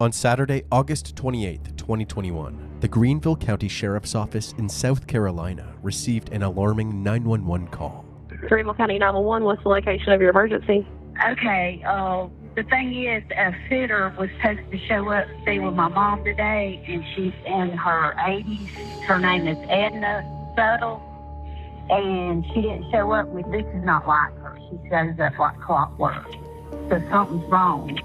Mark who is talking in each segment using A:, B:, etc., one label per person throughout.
A: On Saturday, August 28, 2021, the Greenville County Sheriff's Office in South Carolina received an alarming 911 call.
B: Greenville County 911, what's the location of your emergency?
C: Okay, the thing is, a fitter was supposed to show up to stay with my mom today, and she's in her 80s. Her name is Edna Suttle, and she didn't show up. This is not like her. She shows up like clockwork. So something's wrong.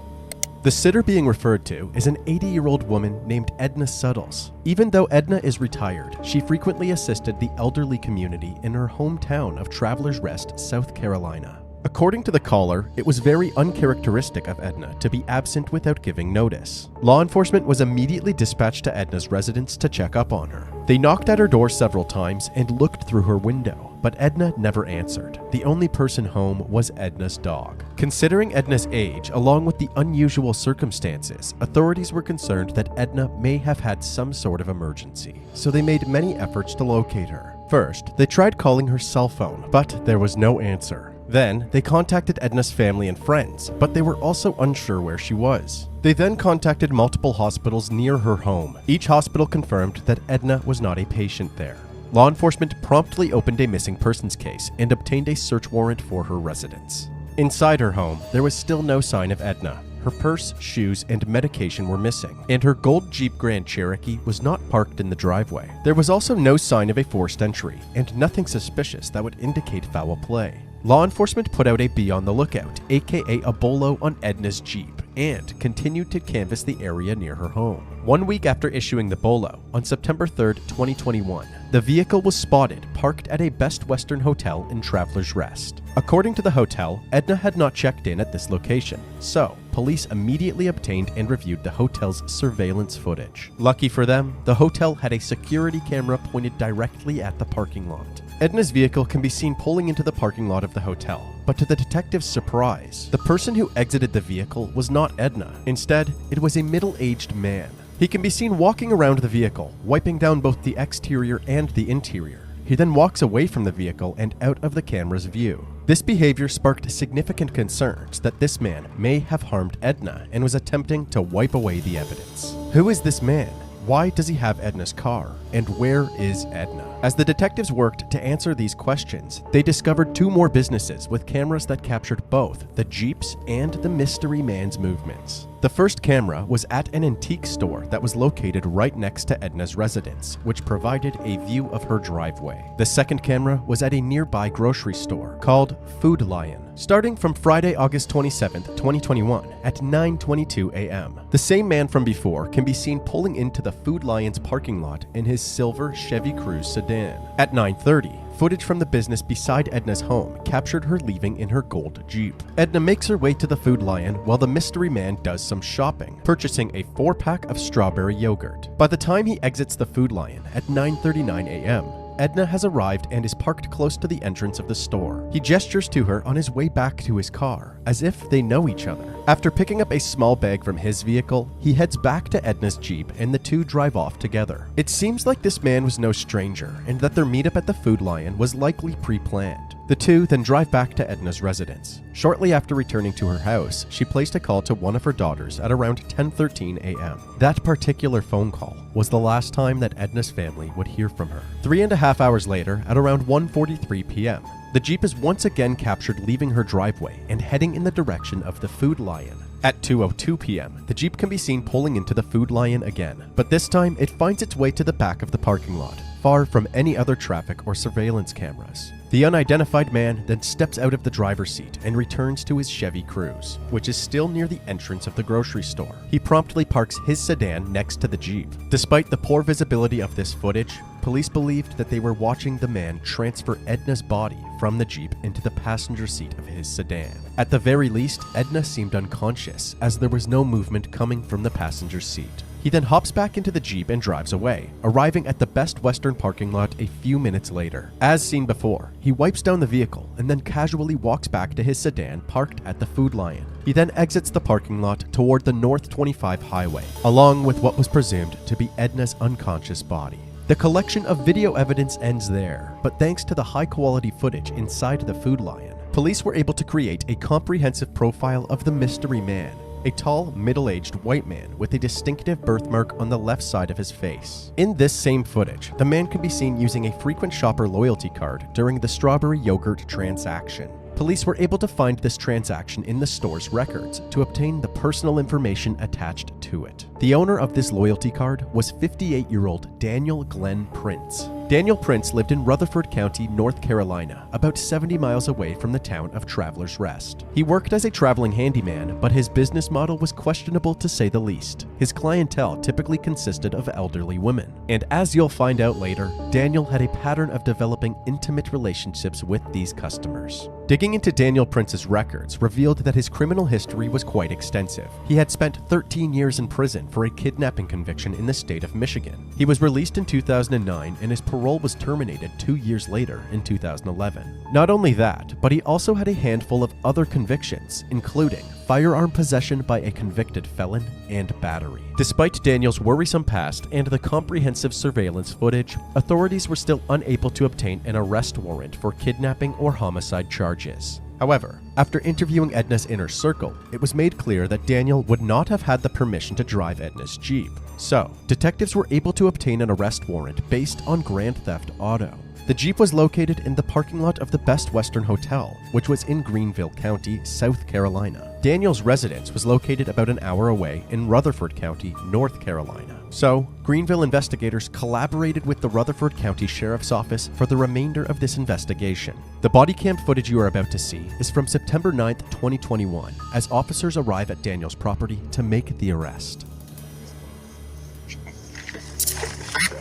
A: The sitter being referred to is an 80-year-old woman named Edna Suttles. Even though Edna is retired, she frequently assisted the elderly community in her hometown of Travelers Rest, South Carolina. According to the caller, it was very uncharacteristic of Edna to be absent without giving notice. Law enforcement was immediately dispatched to Edna's residence to check up on her. They knocked at her door several times and looked through her window, but Edna never answered. The only person home was Edna's dog. Considering Edna's age, along with the unusual circumstances, authorities were concerned that Edna may have had some sort of emergency, so they made many efforts to locate her. First, they tried calling her cell phone, but there was no answer. Then, they contacted Edna's family and friends, but they were also unsure where she was. They then contacted multiple hospitals near her home. Each hospital confirmed that Edna was not a patient there. Law enforcement promptly opened a missing persons case and obtained a search warrant for her residence. Inside her home, there was still no sign of Edna. Her purse, shoes, and medication were missing, and her gold Jeep Grand Cherokee was not parked in the driveway. There was also no sign of a forced entry, and nothing suspicious that would indicate foul play. Law enforcement put out a Be on the Lookout, aka a bolo, on Edna's Jeep, and continued to canvass the area near her home. 1 week after issuing the bolo, on September 3, 2021, the vehicle was spotted parked at a Best Western hotel in Travelers Rest. According to the hotel, Edna had not checked in at this location, so police immediately obtained and reviewed the hotel's surveillance footage. Lucky for them, the hotel had a security camera pointed directly at the parking lot. Edna's vehicle can be seen pulling into the parking lot of the hotel, but to the detective's surprise, the person who exited the vehicle was not Edna. Instead, it was a middle-aged man. He can be seen walking around the vehicle, wiping down both the exterior and the interior. He then walks away from the vehicle and out of the camera's view. This behavior sparked significant concerns that this man may have harmed Edna and was attempting to wipe away the evidence. Who is this man? Why does he have Edna's car? And where is Edna? As the detectives worked to answer these questions, they discovered 2 more businesses with cameras that captured both the Jeeps and the mystery man's movements. The first camera was at an antique store that was located right next to Edna's residence, which provided a view of her driveway. The second camera was at a nearby grocery store called Food Lion. Starting from Friday, August 27, 2021 at 9:22 a.m. The same man from before can be seen pulling into the Food Lion's parking lot in his silver Chevy Cruze sedan. At 9:30, footage from the business beside Edna's home captured her leaving in her gold Jeep. Edna makes her way to the Food Lion while the mystery man does some shopping, purchasing a 4-pack of strawberry yogurt. By the time he exits the Food Lion at 9:39 a.m., Edna has arrived and is parked close to the entrance of the store. He gestures to her on his way back to his car, as if they know each other. After picking up a small bag from his vehicle, he heads back to Edna's Jeep and the two drive off together. It seems like this man was no stranger and that their meetup at the Food Lion was likely pre-planned. The two then drive back to Edna's residence. Shortly after returning to her house, she placed a call to one of her daughters at around 10:13 a.m. That particular phone call was the last time that Edna's family would hear from her. 3.5 hours later, at around 1:43 p.m., the Jeep is once again captured leaving her driveway and heading in the direction of the Food Lion. At 2:02 p.m., the Jeep can be seen pulling into the Food Lion again, but this time it finds its way to the back of the parking lot, far from any other traffic or surveillance cameras. The unidentified man then steps out of the driver's seat and returns to his Chevy Cruze, which is still near the entrance of the grocery store. He promptly parks his sedan next to the Jeep. Despite the poor visibility of this footage, police believed that they were watching the man transfer Edna's body from the Jeep into the passenger seat of his sedan. At the very least, Edna seemed unconscious, as there was no movement coming from the passenger seat. He then hops back into the Jeep and drives away, arriving at the Best Western parking lot a few minutes later. As seen before, he wipes down the vehicle and then casually walks back to his sedan parked at the Food Lion. He then exits the parking lot toward the North 25 highway, along with what was presumed to be Edna's unconscious body. The collection of video evidence ends there, but thanks to the high-quality footage inside the Food Lion, police were able to create a comprehensive profile of the mystery man. a tall, middle-aged white man with a distinctive birthmark on the left side of his face. In this same footage, the man can be seen using a frequent shopper loyalty card during the strawberry yogurt transaction. Police were able to find this transaction in the store's records to obtain the personal information attached to it. The owner of this loyalty card was 58-year-old Daniel Glenn Prince. Daniel Prince lived in Rutherford County, North Carolina, about 70 miles away from the town of Travelers Rest. He worked as a traveling handyman, but his business model was questionable to say the least. His clientele typically consisted of elderly women. And as you'll find out later, Daniel had a pattern of developing intimate relationships with these customers. Digging into Daniel Prince's records revealed that his criminal history was quite extensive. He had spent 13 years in prison for a kidnapping conviction in the state of Michigan. He was released in 2009 and his parole was terminated 2 years later in 2011. Not only that, but he also had a handful of other convictions, including firearm possession by a convicted felon and battery. Despite Daniel's worrisome past and the comprehensive surveillance footage, authorities were still unable to obtain an arrest warrant for kidnapping or homicide charges. However, after interviewing Edna's inner circle, it was made clear that Daniel would not have had the permission to drive Edna's Jeep. So, detectives were able to obtain an arrest warrant based on grand theft auto. The Jeep was located in the parking lot of the Best Western Hotel, which was in Greenville County, South Carolina. Daniel's residence was located about an hour away in Rutherford County, North Carolina. So, Greenville investigators collaborated with the Rutherford County Sheriff's Office for the remainder of this investigation. The body cam footage you are about to see is from September 9th, 2021, as officers arrive at Daniel's property to make the arrest.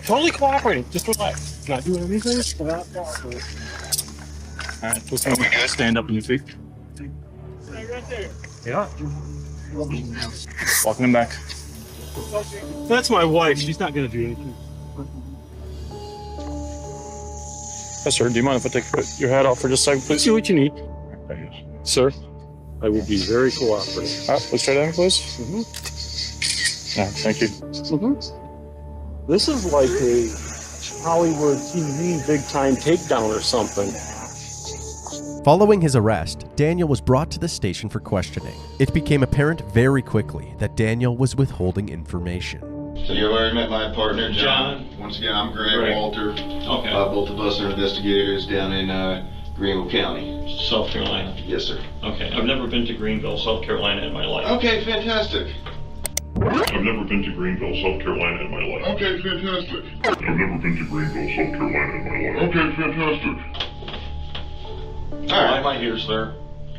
D: Totally cooperating. Just relax. Not doing anything. Alright, let's stand up on your feet. Right there. Yeah. Walking him back. That's my wife. She's not going to do anything. Yes, sir. Do you mind if I take your hat off for just a second, please? See what you need. Sir, I will be very cooperative. All right, let's try that, please. Mm-hmm. Yeah, thank you. Mm-hmm. This is like a Hollywood TV big-time takedown or something.
A: Following his arrest, Daniel was brought to the station for questioning. It became apparent very quickly that Daniel was withholding information.
E: So you already met my partner, John. Once again, I'm Greg Walter.
D: Okay.
E: Both of us are investigators down in Greenville County.
D: South Carolina.
E: Yes, sir.
D: Okay, I've never been to Greenville, South Carolina in my life.
E: Okay, fantastic.
F: I've never been to Greenville, South Carolina in my life.
E: Okay, fantastic.
F: I've never been to Greenville, South Carolina in my life.
E: Okay, fantastic.
D: Why am I here, sir?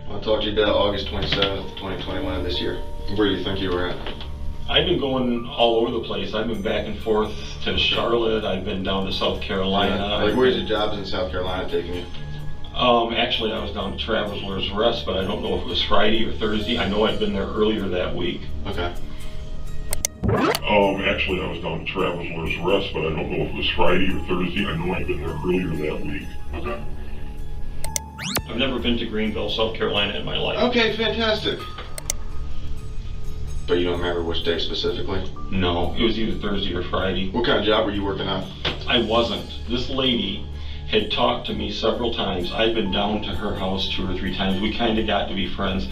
E: I'll talk to you about August 27th, 2021 this year. Where do you think you were at?
D: I've been going all over the place. I've been back and forth to Charlotte. I've been down to South Carolina.
E: Like, where's your jobs in South Carolina taking you?
D: Actually, I was down to Travelers Rest, but I don't know if it was Friday or Thursday. I know I'd been there earlier that week.
E: Okay.
F: Actually, I was down to Travelers Rest, but I don't know if it was Friday or Thursday. I know I'd been there earlier that week.
E: Okay.
D: I've never been to Greenville, South Carolina in my life.
E: Okay, fantastic. But you don't remember which day specifically?
D: No, it was either Thursday or Friday.
E: What kind of job were you working on?
D: I wasn't. This lady had talked to me several times. I'd been down to her house 2 or 3 times. We kind of got to be friends.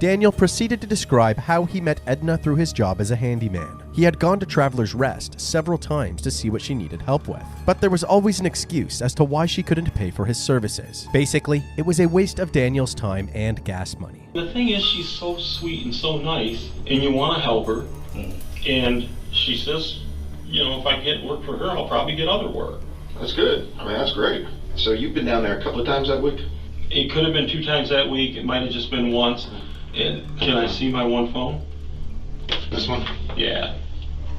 A: Daniel proceeded to describe how he met Edna through his job as a handyman. He had gone to Travelers Rest several times to see what she needed help with, but there was always an excuse as to why she couldn't pay for his services. Basically, it was a waste of Daniel's time and gas money.
D: The thing is, she's so sweet and so nice, and you want to help her, and she says, you know, if I get work for her, I'll probably get other work.
E: That's good. I mean, that's great. So you've been down there a couple of times that week?
D: It could have been 2 times that week. It might have just been once. And can I see my one phone?
E: This one?
D: Yeah.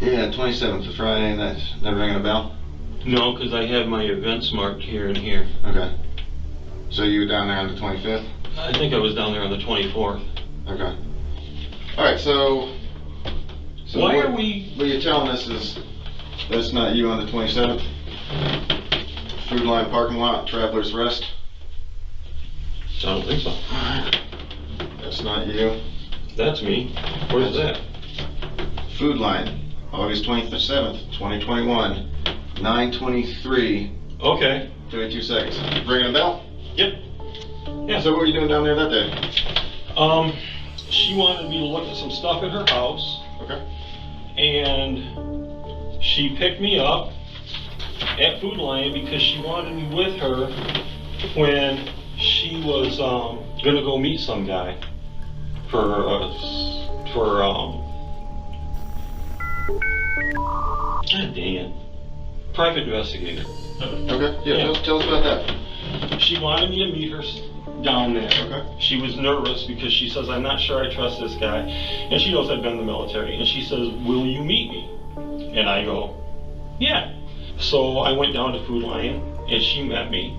E: Yeah, 27th of Friday. That's never ringing a bell?
D: No, because I have my events marked here and here.
E: Okay. So you were down there on the 25th?
D: I think I was down there on the 24th.
E: Okay. All right, so
D: Why
E: what,
D: are we...
E: What you're telling us is that's not you on the 27th? Food Line parking lot, Travelers Rest?
D: I don't think so.
E: That's not you.
D: That's me. Where's that?
E: Food Line, August 27th, 2021, 9:23.
D: Okay.
E: 32 seconds. Ringing a bell?
D: Yep. Yeah.
E: So what were you doing down there that day?
G: she wanted me to look at some stuff at her house.
E: Okay.
G: And she picked me up at Food Lion because she wanted me with her when she was gonna go meet some guy for God dang it, private investigator.
E: Okay. Yeah.
G: Yeah.
E: Tell us about that.
G: She wanted me to meet her down there.
E: Okay.
G: She was nervous because she says, I'm not sure I trust this guy. And she knows I've been in the military. And she says, will you meet me? And I go, yeah. So I went down to Food Lion and she met me.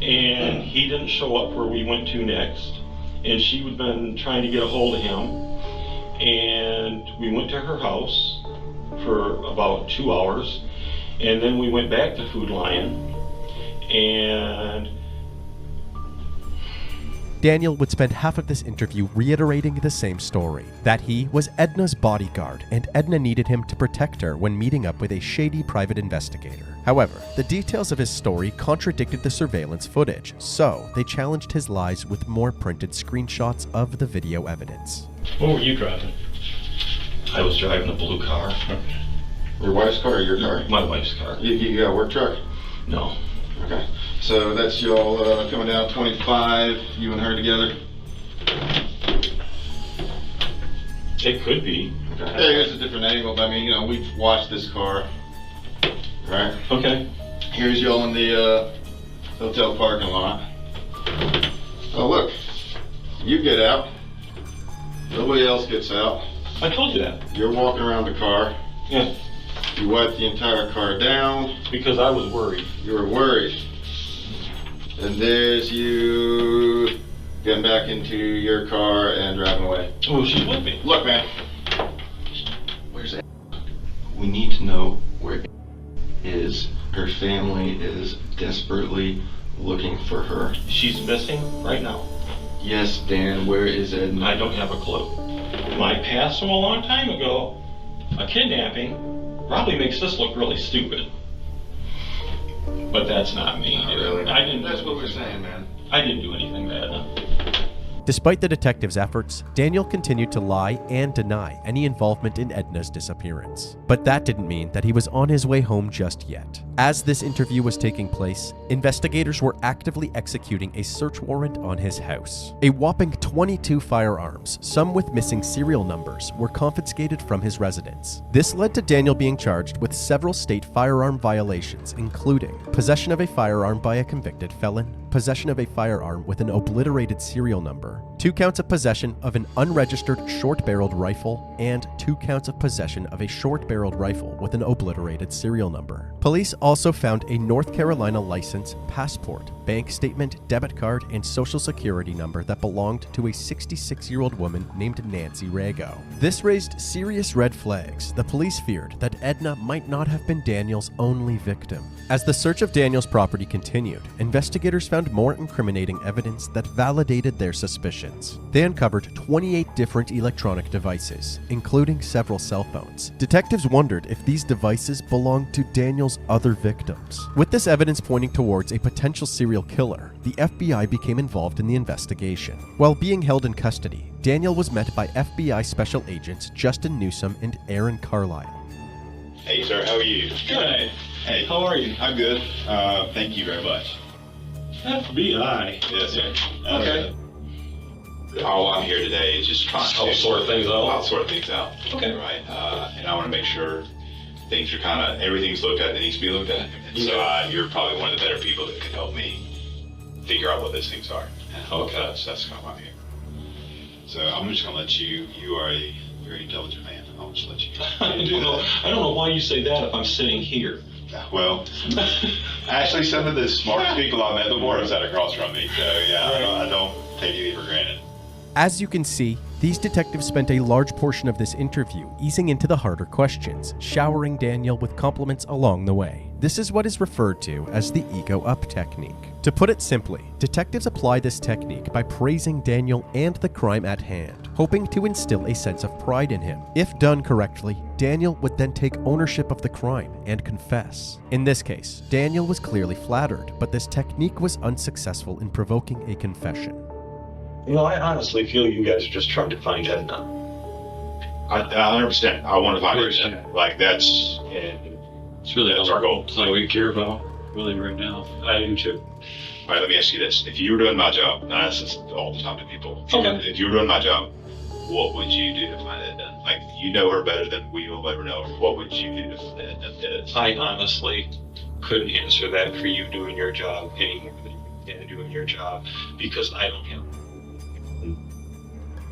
G: And he didn't show up where we went to next. And she had been trying to get a hold of him. And we went to her house for about 2 hours. And then we went back to Food Lion. And
A: Daniel would spend half of this interview reiterating the same story, that he was Edna's bodyguard and Edna needed him to protect her when meeting up with a shady private investigator. However, the details of his story contradicted the surveillance footage, so they challenged his lies with more printed screenshots of the video evidence.
G: what were you driving? I was driving a blue car.
E: Your wife's car or your car?
G: My wife's car.
E: You got a work truck?
G: No.
E: Okay. So that's y'all coming down 25, you and her together?
G: It could be.
E: Okay. Yeah, here's a different angle, but I mean, you know, we've watched this car, right?
G: Okay.
E: Here's y'all in the hotel parking lot. Oh, look. You get out. Nobody else gets out.
G: I told you that.
E: You're walking around the car.
G: Yeah.
E: You wipe the entire car down.
G: Because I was worried.
E: You were worried. And there's you getting back into your car and driving away.
G: Oh, she's with me.
E: Look, man. Where's Ed? We need to know where Ed is. Her family is desperately looking for her.
G: She's missing right now.
E: Yes, Dan, where is Ed?
G: I don't have a clue. My past from a long time ago, a kidnapping, probably makes this look really stupid. But that's not me.
E: Not really.
G: I didn't.
E: That's what we're saying, man.
G: I didn't do anything bad.
A: Despite the detectives' efforts, Daniel continued to lie and deny any involvement in Edna's disappearance. But that didn't mean that he was on his way home just yet. As this interview was taking place, investigators were actively executing a search warrant on his house. A whopping 22 firearms, some with missing serial numbers, were confiscated from his residence. This led to Daniel being charged with several state firearm violations, including possession of a firearm by a convicted felon, possession of a firearm with an obliterated serial number, 2 counts of possession of an unregistered short-barreled rifle, and 2 counts of possession of a short-barreled rifle with an obliterated serial number. Police also found a North Carolina license, passport, bank statement, debit card, and social security number that belonged to a 66-year-old woman named Nancy Rago. This raised serious red flags. The police feared that Edna might not have been Daniel's only victim. As the search of Daniel's property continued, investigators found more incriminating evidence that validated their suspicions. They uncovered 28 different electronic devices, including several cell phones. Detectives wondered if these devices belonged to Daniel's other victims. With this evidence pointing towards a potential serial killer, the FBI became involved in the investigation. While being held in custody, Daniel was met by FBI Special Agents Justin Newsom and Aaron Carlisle.
H: Hey, sir, how are you?
G: Good.
H: Hey,
G: How are you?
H: I'm good. Thank you very much.
G: FBI.
H: Yes, sir.
G: Okay.
H: All I'm here today is just trying
G: Help sort things out.
H: I'll sort things out.
G: Okay.
H: Right. And I want to make sure things are everything's looked at that needs to be looked at. And so you're probably one of the better people that can help me figure out what those things are.
G: Okay.
H: That's kind of why I'm here. So I'm just going to let you are a very intelligent man. I'll just let you go.
G: I don't know why you say that if I'm sitting here.
H: Well, actually, some of the smartest people I've met before have sat across from me. So, yeah, I don't take anything for granted.
A: As you can see, these detectives spent a large portion of this interview easing into the harder questions, showering Daniel with compliments along the way. This is what is referred to as the ego up technique. To put it simply, detectives apply this technique by praising Daniel and the crime at hand, hoping to instill a sense of pride in him. If done correctly, Daniel would then take ownership of the crime and confess. In this case, Daniel was clearly flattered, but this technique was unsuccessful in provoking a confession.
G: You know, I honestly feel you guys are just trying to find Edna.
H: I understand. I want to find
I: Right.
H: it. Like that's
I: It's really
H: That's our goal.
I: It's all we care about, really, right now.
G: I do too.
H: all right. Let me ask you this: if you were doing my job, and I ask this all the time to people, if you were doing my job, what would you do to find Edna? Like you know her better than we will ever know her. What would you do if Edna is?
G: I honestly couldn't answer that for you doing your job any more than you can doing your job because I don't have.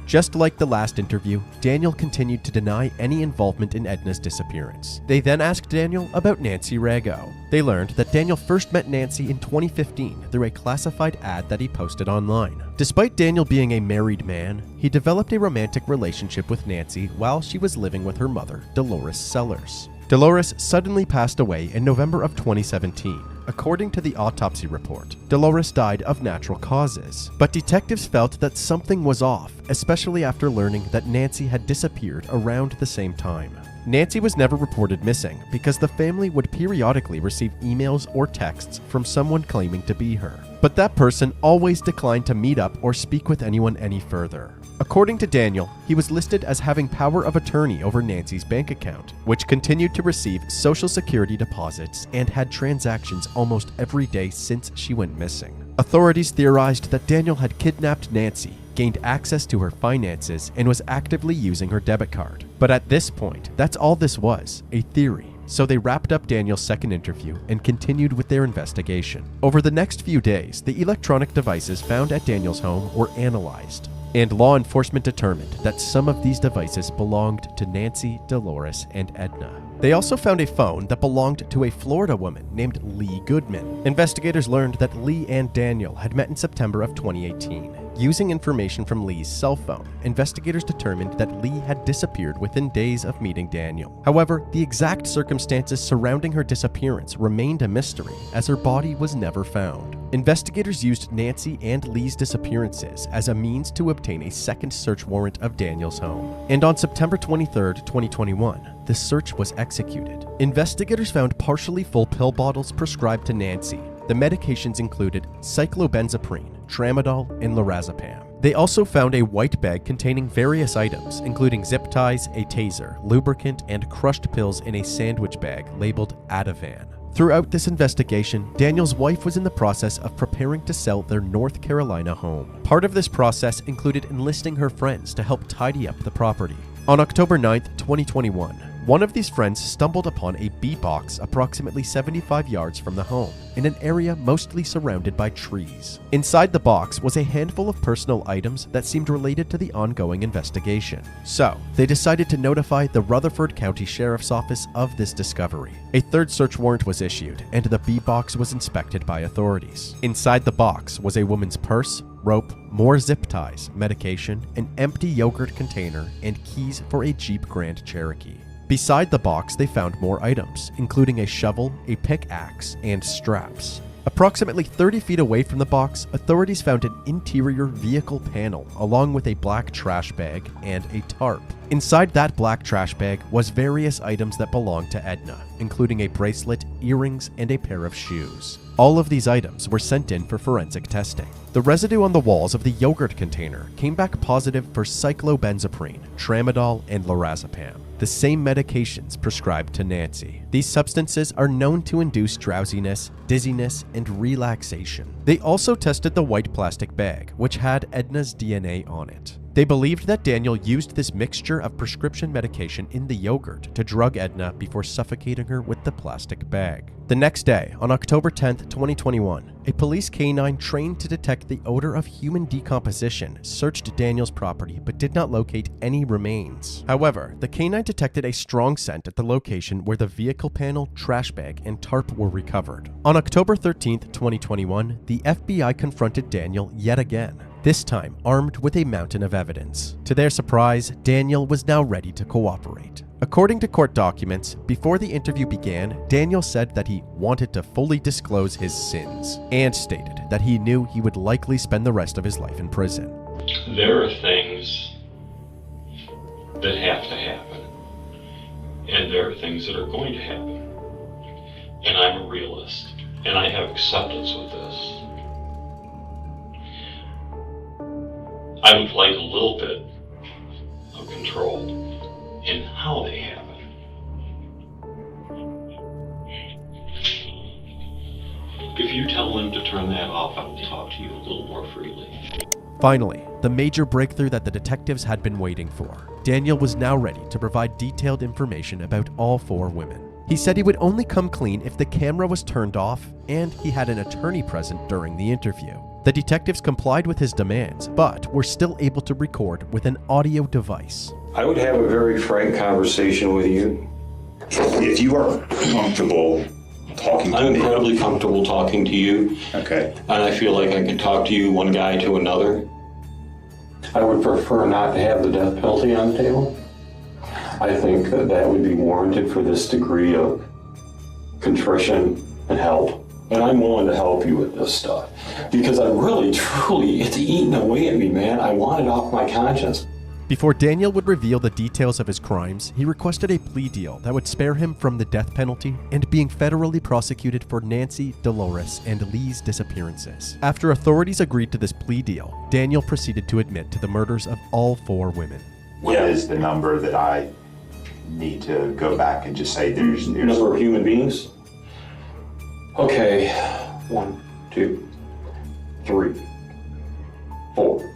A: Just like the last interview, Daniel continued to deny any involvement in Edna's disappearance. They then asked Daniel about Nancy Rago. They learned that Daniel first met Nancy in 2015 through a classified ad that he posted online. Despite Daniel being a married man, he developed a romantic relationship with Nancy while she was living with her mother, Dolores Sellers. Dolores suddenly passed away in November of 2017. According to the autopsy report, Dolores died of natural causes, but detectives felt that something was off, especially after learning that Nancy had disappeared around the same time. Nancy was never reported missing because the family would periodically receive emails or texts from someone claiming to be her. But that person always declined to meet up or speak with anyone any further. According to Daniel, he was listed as having power of attorney over Nancy's bank account, which continued to receive Social Security deposits and had transactions almost every day since she went missing. Authorities theorized that Daniel had kidnapped Nancy, gained access to her finances, and was actively using her debit card. But at this point, that's all this was, a theory. So they wrapped up Daniel's second interview and continued with their investigation. Over the next few days, the electronic devices found at Daniel's home were analyzed, and law enforcement determined that some of these devices belonged to Nancy, Dolores, and Edna. They also found a phone that belonged to a Florida woman named Lee Goodman. Investigators learned that Lee and Daniel had met in September of 2018. Using information from Lee's cell phone, investigators determined that Lee had disappeared within days of meeting Daniel. However, the exact circumstances surrounding her disappearance remained a mystery, as her body was never found. Investigators used Nancy and Lee's disappearances as a means to obtain a second search warrant of Daniel's home. And on September 23, 2021, the search was executed. Investigators found partially full pill bottles prescribed to Nancy. The medications included cyclobenzaprine, tramadol, and lorazepam. They also found a white bag containing various items, including zip ties, a taser, lubricant, and crushed pills in a sandwich bag labeled Ativan. Throughout this investigation, Daniel's wife was in the process of preparing to sell their North Carolina home. Part of this process included enlisting her friends to help tidy up the property. On October 9, 2021, one of these friends stumbled upon a bee box approximately 75 yards from the home, in an area mostly surrounded by trees. Inside the box was a handful of personal items that seemed related to the ongoing investigation. So, they decided to notify the Rutherford County Sheriff's Office of this discovery. A third search warrant was issued, and the bee box was inspected by authorities. Inside the box was a woman's purse, rope, more zip ties, medication, an empty yogurt container, and keys for a Jeep Grand Cherokee. Beside the box, they found more items, including a shovel, a pickaxe, and straps. Approximately 30 feet away from the box, authorities found an interior vehicle panel along with a black trash bag and a tarp. Inside that black trash bag was various items that belonged to Edna, including a bracelet, earrings, and a pair of shoes. All of these items were sent in for forensic testing. The residue on the walls of the yogurt container came back positive for cyclobenzaprine, tramadol, and lorazepam, the same medications prescribed to Nancy. These substances are known to induce drowsiness, dizziness, and relaxation. They also tested the white plastic bag, which had Edna's DNA on it. They believed that Daniel used this mixture of prescription medication in the yogurt to drug Edna before suffocating her with the plastic bag. The next day, on October 10, 2021, a police canine trained to detect the odor of human decomposition searched Daniel's property but did not locate any remains. However, the canine detected a strong scent at the location where the vehicle panel, trash bag, and tarp were recovered. On October 13, 2021, the FBI confronted Daniel yet again, this time armed with a mountain of evidence. To their surprise, Daniel was now ready to cooperate. According to court documents, before the interview began, Daniel said that he wanted to fully disclose his sins, and stated that he knew he would likely spend the rest of his life in prison.
G: There are things that have to happen, and there are things that are going to happen. And I'm a realist, and I have acceptance with this. I would like a little bit of control in how they have it. If you tell them to turn that off, I will talk to you a little more freely.
A: Finally, the major breakthrough that the detectives had been waiting for. Daniel was now ready to provide detailed information about all 4 women. He said he would only come clean if the camera was turned off and he had an attorney present during the interview. The detectives complied with his demands, but were still able to record with an audio device.
J: I would have a very frank conversation with you.
F: If you are comfortable talking to
J: I'm
F: me.
J: incredibly comfortable talking to you.
F: Okay.
J: And I feel like I can talk to you one guy to another. I would prefer not to have the death penalty on the table. I think that would be warranted for this degree of contrition and help. And I'm willing to help you with this stuff. Because I really, truly, it's eating away at me, man. I want it off my conscience.
A: Before Daniel would reveal the details of his crimes, he requested a plea deal that would spare him from the death penalty and being federally prosecuted for Nancy, Dolores, and Lee's disappearances. After authorities agreed to this plea deal, Daniel proceeded to admit to the murders of all 4 women.
K: What is the number that I need to go back and just say there's
J: Number of human beings? Okay, 1, 2, 3, 4.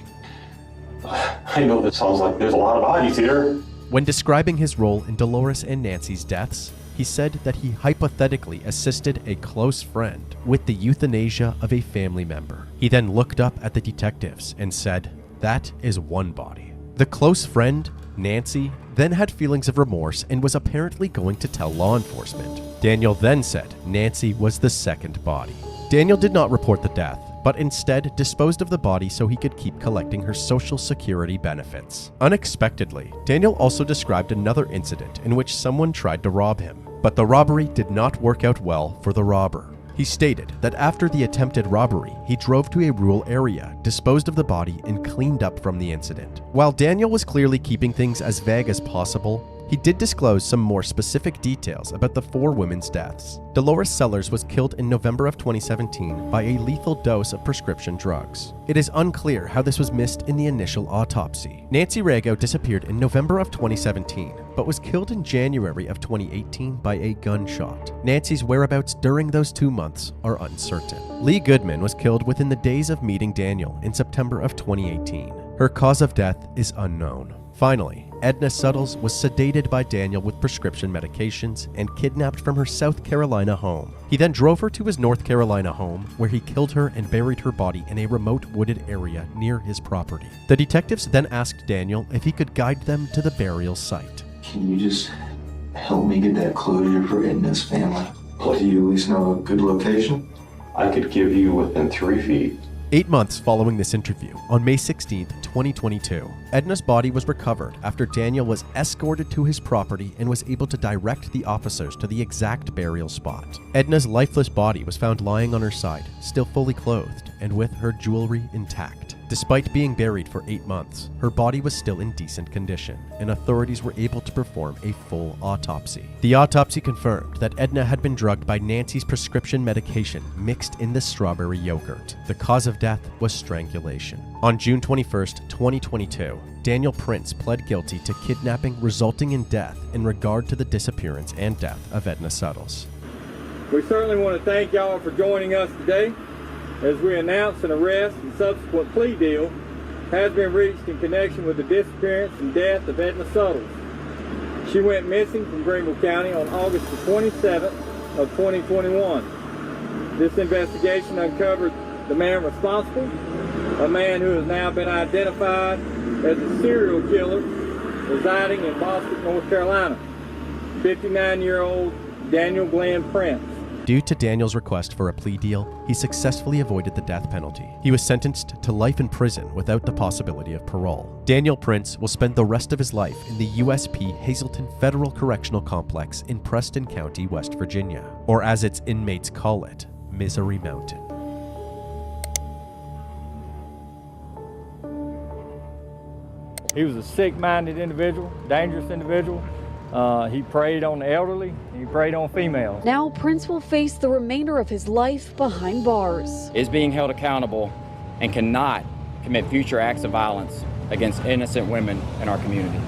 J: I know this sounds like there's a lot of bodies here.
A: When describing his role in Dolores and Nancy's deaths, he said that he hypothetically assisted a close friend with the euthanasia of a family member. He then looked up at the detectives and said, "That is one body." The close friend, Nancy, then had feelings of remorse and was apparently going to tell law enforcement. Daniel then said Nancy was the second body. Daniel did not report the death, but instead disposed of the body so he could keep collecting her Social Security benefits. Unexpectedly, Daniel also described another incident in which someone tried to rob him, but the robbery did not work out well for the robber. He stated that after the attempted robbery, he drove to a rural area, disposed of the body, and cleaned up from the incident. While Daniel was clearly keeping things as vague as possible, he did disclose some more specific details about the 4 women's deaths. Dolores Sellers was killed in November of 2017 by a lethal dose of prescription drugs. It is unclear how this was missed in the initial autopsy. Nancy Rago disappeared in November of 2017, but was killed in January of 2018 by a gunshot. Nancy's whereabouts during those 2 months are uncertain. Lee Goodman was killed within the days of meeting Daniel in September of 2018. Her cause of death is unknown. Finally, Edna Suttles was sedated by Daniel with prescription medications and kidnapped from her South Carolina home. He then drove her to his North Carolina home, where he killed her and buried her body in a remote wooded area near his property. The detectives then asked Daniel if he could guide them to the burial site.
K: Can you just help me get that closure for Edna's family? Do you at least know a good location?
J: I could give you within 3 feet.
A: 8 months following this interview, on May 16, 2022, Edna's body was recovered after Daniel was escorted to his property and was able to direct the officers to the exact burial spot. Edna's lifeless body was found lying on her side, still fully clothed, and with her jewelry intact. Despite being buried for 8 months, her body was still in decent condition, and authorities were able to perform a full autopsy. The autopsy confirmed that Edna had been drugged by Nancy's prescription medication mixed in the strawberry yogurt. The cause of death was strangulation. On June 21, 2022, Daniel Prince pled guilty to kidnapping resulting in death in regard to the disappearance and death of Edna Suttles.
L: We certainly want to thank y'all for joining us today as we announce an arrest and subsequent plea deal has been reached in connection with the disappearance and death of Edna Suttles. She went missing from Greenville County on August the 27th of 2021. This investigation uncovered the man responsible, a man who has now been identified as a serial killer residing in Boston, North Carolina, 59-year-old Daniel Glenn Prince.
A: Due to Daniel's request for a plea deal, he successfully avoided the death penalty. He was sentenced to life in prison without the possibility of parole. Daniel Prince will spend the rest of his life in the USP Hazleton Federal Correctional Complex in Preston County, West Virginia, or as its inmates call it, Misery Mountain.
L: He was a sick-minded individual, dangerous individual. He preyed on the elderly, he preyed on females.
M: Now Prince will face the remainder of his life behind bars.
N: Is being held accountable and cannot
M: commit future acts of violence against innocent women in our community.